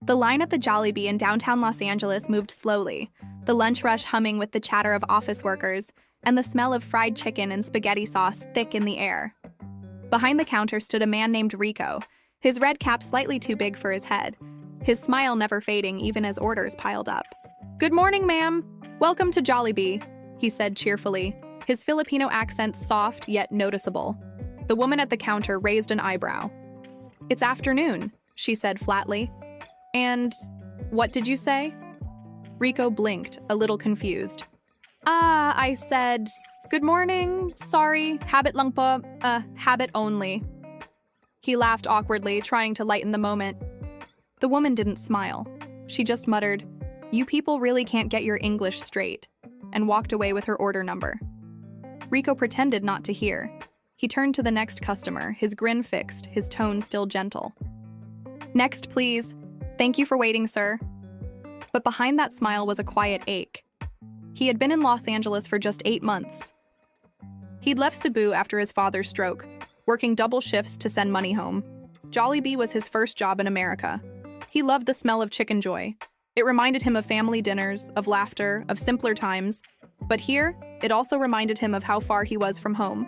The line at the Jollibee in downtown Los Angeles moved slowly, the lunch rush humming with the chatter of office workers and the smell of fried chicken and spaghetti sauce thick in the air. Behind the counter stood a man named Rico, his red cap slightly too big for his head, his smile never fading even as orders piled up. "Good morning, ma'am. Welcome to Jollibee," he said cheerfully, his Filipino accent soft yet noticeable. The woman at the counter raised an eyebrow. "It's afternoon," she said flatly. "And what did you say?" Rico blinked, a little confused. I said, good morning, sorry, habit lang po, habit only." He laughed awkwardly, trying to lighten the moment. The woman didn't smile. She just muttered, "You people really can't get your English straight," and walked away with her order number. Rico pretended not to hear. He turned to the next customer, his grin fixed, his tone still gentle. "Next, please. Thank you for waiting, sir." But behind that smile was a quiet ache. He had been in Los Angeles for just 8 months. He'd left Cebu after his father's stroke, working double shifts to send money home. Jollibee was his first job in America. He loved the smell of chicken joy. It reminded him of family dinners, of laughter, of simpler times. But here, it also reminded him of how far he was from home.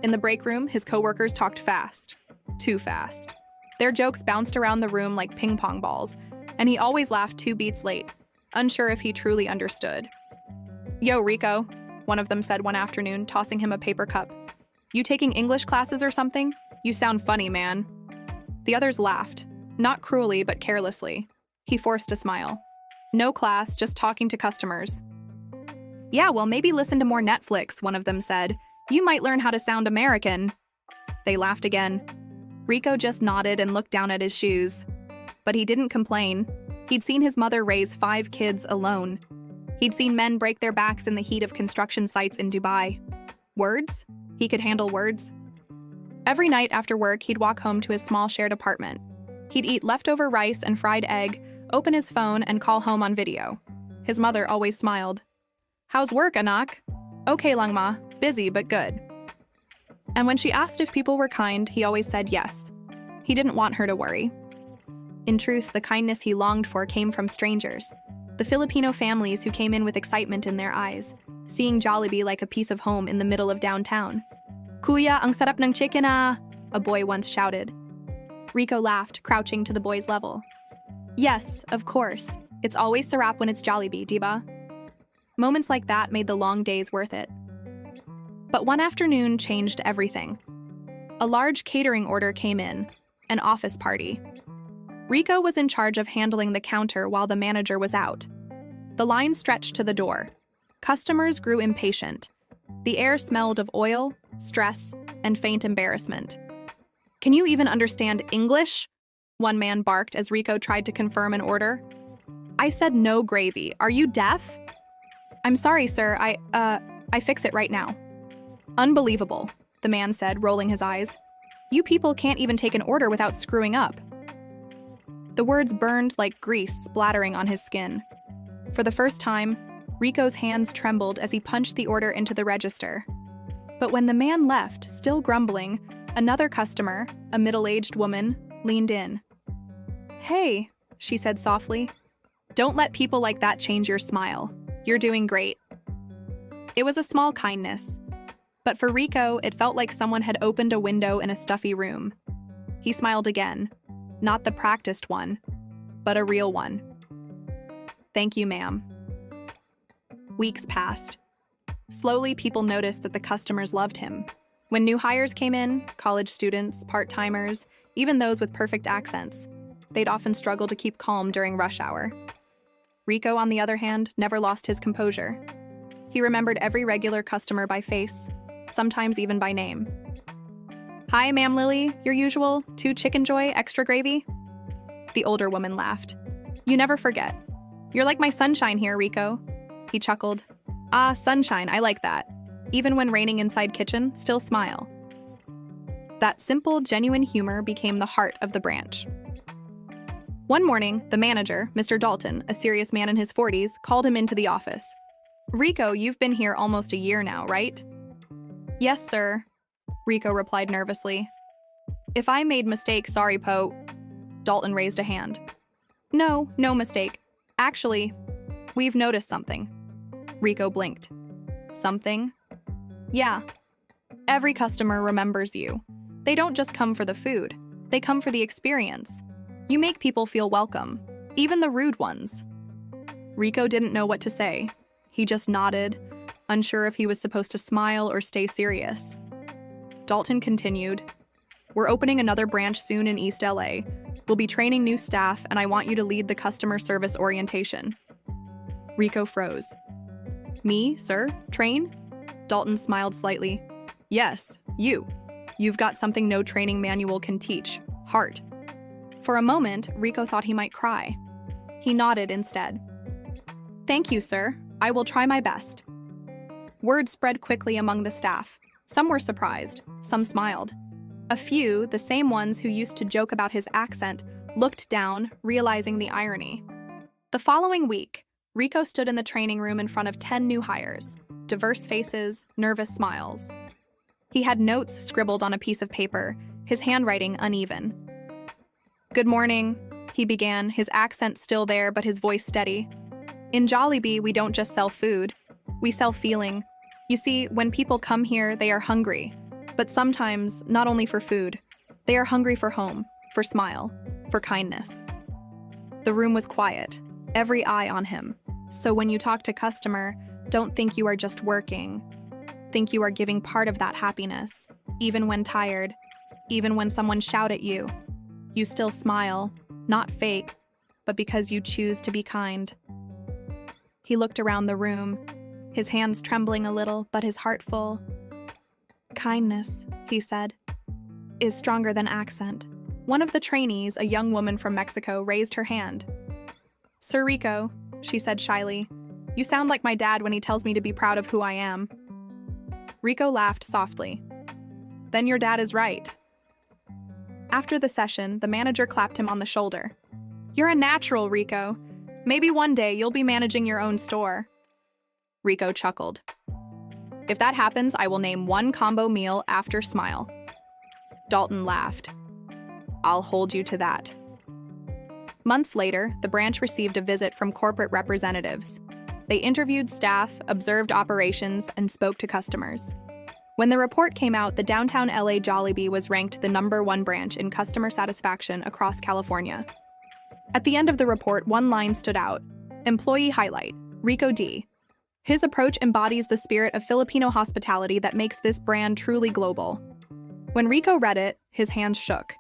In the break room, his coworkers talked fast. Too fast. Their jokes bounced around the room like ping-pong balls, and he always laughed 2 beats late, unsure if he truly understood. "Yo, Rico," one of them said one afternoon, tossing him a paper cup. "You taking English classes or something? You sound funny, man." The others laughed, not cruelly but carelessly. He forced a smile. "No class, just talking to customers." "Yeah, well, maybe listen to more Netflix," one of them said. "You might learn how to sound American." They laughed again. Rico just nodded and looked down at his shoes. But he didn't complain. He'd seen his mother raise 5 kids alone. He'd seen men break their backs in the heat of construction sites in Dubai. Words? He could handle words. Every night after work, he'd walk home to his small shared apartment. He'd eat leftover rice and fried egg, open his phone, and call home on video. His mother always smiled. "How's work, anak?" "Okay lang ma, busy but good." And when she asked if people were kind, he always said yes. He didn't want her to worry. In truth, the kindness he longed for came from strangers. The Filipino families who came in with excitement in their eyes, seeing Jollibee like a piece of home in the middle of downtown. "Kuya, ang sarap ng chicken ah," a boy once shouted. Rico laughed, crouching to the boy's level. "Yes, of course. It's always sarap when it's Jollibee, diba?" Moments like that made the long days worth it. But one afternoon changed everything. A large catering order came in, an office party. Rico was in charge of handling the counter while the manager was out. The line stretched to the door. Customers grew impatient. The air smelled of oil, stress, and faint embarrassment. "Can you even understand English?" one man barked as Rico tried to confirm an order. "I said no gravy. Are you deaf?" "I'm sorry, sir. I fix it right now." "Unbelievable," the man said, rolling his eyes. "You people can't even take an order without screwing up." The words burned like grease splattering on his skin. For the first time, Rico's hands trembled as he punched the order into the register. But when the man left, still grumbling, another customer, a middle-aged woman, leaned in. "Hey," she said softly. "Don't let people like that change your smile. You're doing great." It was a small kindness. But for Rico, it felt like someone had opened a window in a stuffy room. He smiled again. Not the practiced one, but a real one. "Thank you, ma'am." Weeks passed. Slowly, people noticed that the customers loved him. When new hires came in, college students, part-timers, even those with perfect accents, they'd often struggle to keep calm during rush hour. Rico, on the other hand, never lost his composure. He remembered every regular customer by face, sometimes even by name. "Hi, Ma'am Lily, your usual, 2 chicken joy, extra gravy?" The older woman laughed. "You never forget. You're like my sunshine here, Rico." He chuckled. "Ah, sunshine, I like that. Even when raining inside kitchen, still smile." That simple, genuine humor became the heart of the branch. One morning, the manager, Mr. Dalton, a serious man in his 40s, called him into the office. "Rico, you've been here almost a year now, right?" "Yes, sir," Rico replied nervously. "If I made mistake, sorry, Po." Dalton raised a hand. No, no mistake. Actually, we've noticed something. Rico blinked. Something? Yeah. Every customer remembers you. They don't just come for the food. They come for the experience. You make people feel welcome, even the rude ones. Rico didn't know what to say. He just nodded, unsure if he was supposed to smile or stay serious. Dalton continued, "We're opening another branch soon in East LA. We'll be training new staff, and I want you to lead the customer service orientation." Rico froze. "Me, sir? Train?" Dalton smiled slightly. "Yes, you. You've got something no training manual can teach. Heart." For a moment, Rico thought he might cry. He nodded instead. "Thank you, sir. I will try my best." Word spread quickly among the staff. Some were surprised, some smiled. A few, the same ones who used to joke about his accent, looked down, realizing the irony. The following week, Rico stood in the training room in front of 10 new hires, diverse faces, nervous smiles. He had notes scribbled on a piece of paper, his handwriting uneven. "Good morning," he began, his accent still there but his voice steady. "In Jollibee, we don't just sell food. We sell feeling. You see, when people come here, they are hungry. But sometimes, not only for food. They are hungry for home, for smile, for kindness." The room was quiet, every eye on him. So when you talk to customer, don't think you are just working. Think you are giving part of that happiness, even when tired, even when someone shout at you. You still smile, not fake, but because you choose to be kind. He looked around the room, his hands trembling a little, but his heart full. "Kindness," he said, "is stronger than accent." One of the trainees, a young woman from Mexico, raised her hand. "Sir Rico," she said shyly, "you sound like my dad when he tells me to be proud of who I am." Rico laughed softly. "Then your dad is right." After the session, the manager clapped him on the shoulder. "You're a natural, Rico. Maybe one day you'll be managing your own store." Rico chuckled. "If that happens, I will name one combo meal after Smile." Dalton laughed. "I'll hold you to that." Months later, the branch received a visit from corporate representatives. They interviewed staff, observed operations, and spoke to customers. When the report came out, the downtown LA Jollibee was ranked the #1 branch in customer satisfaction across California. At the end of the report, one line stood out. Employee highlight, Rico D. His approach embodies the spirit of Filipino hospitality that makes this brand truly global. When Rico read it, his hands shook.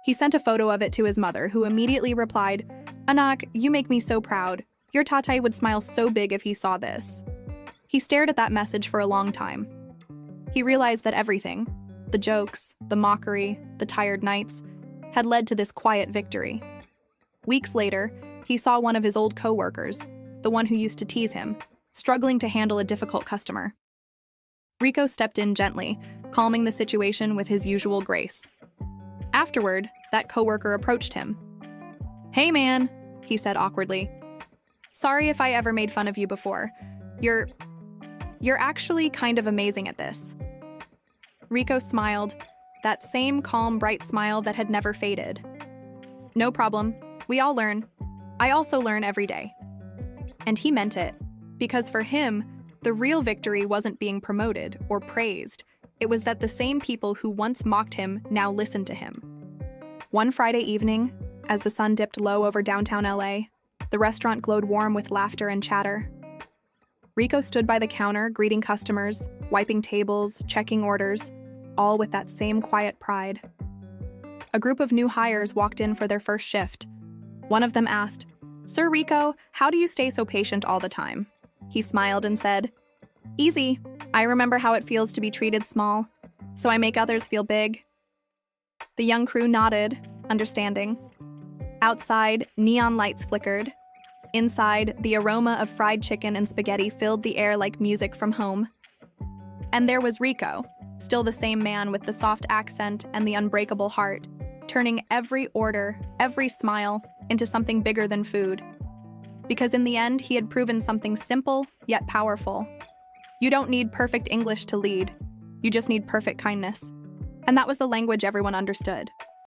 He sent a photo of it to his mother, who immediately replied, "Anak, you make me so proud. Your tatay would smile so big if he saw this." He stared at that message for a long time. He realized that everything, the jokes, the mockery, the tired nights, had led to this quiet victory. Weeks later, he saw one of his old co-workers, the one who used to tease him, struggling to handle a difficult customer. Rico stepped in gently, calming the situation with his usual grace. Afterward, that co-worker approached him. "Hey man," he said awkwardly. "Sorry if I ever made fun of you before. You're actually kind of amazing at this." Rico smiled, that same calm, bright smile that had never faded. "No problem. We all learn. I also learn every day." And he meant it, because for him, the real victory wasn't being promoted or praised. It was that the same people who once mocked him now listened to him. One Friday evening, as the sun dipped low over downtown LA, the restaurant glowed warm with laughter and chatter. Rico stood by the counter, greeting customers, wiping tables, checking orders, all with that same quiet pride. A group of new hires walked in for their first shift. One of them asked, "Sir Rico, how do you stay so patient all the time?" He smiled and said, "Easy. I remember how it feels to be treated small, so I make others feel big." The young crew nodded, understanding. Outside, neon lights flickered. Inside, the aroma of fried chicken and spaghetti filled the air like music from home. And there was Rico, still the same man with the soft accent and the unbreakable heart, turning every order, every smile, into something bigger than food. Because in the end, he had proven something simple, yet powerful. You don't need perfect English to lead. You just need perfect kindness. And that was the language everyone understood.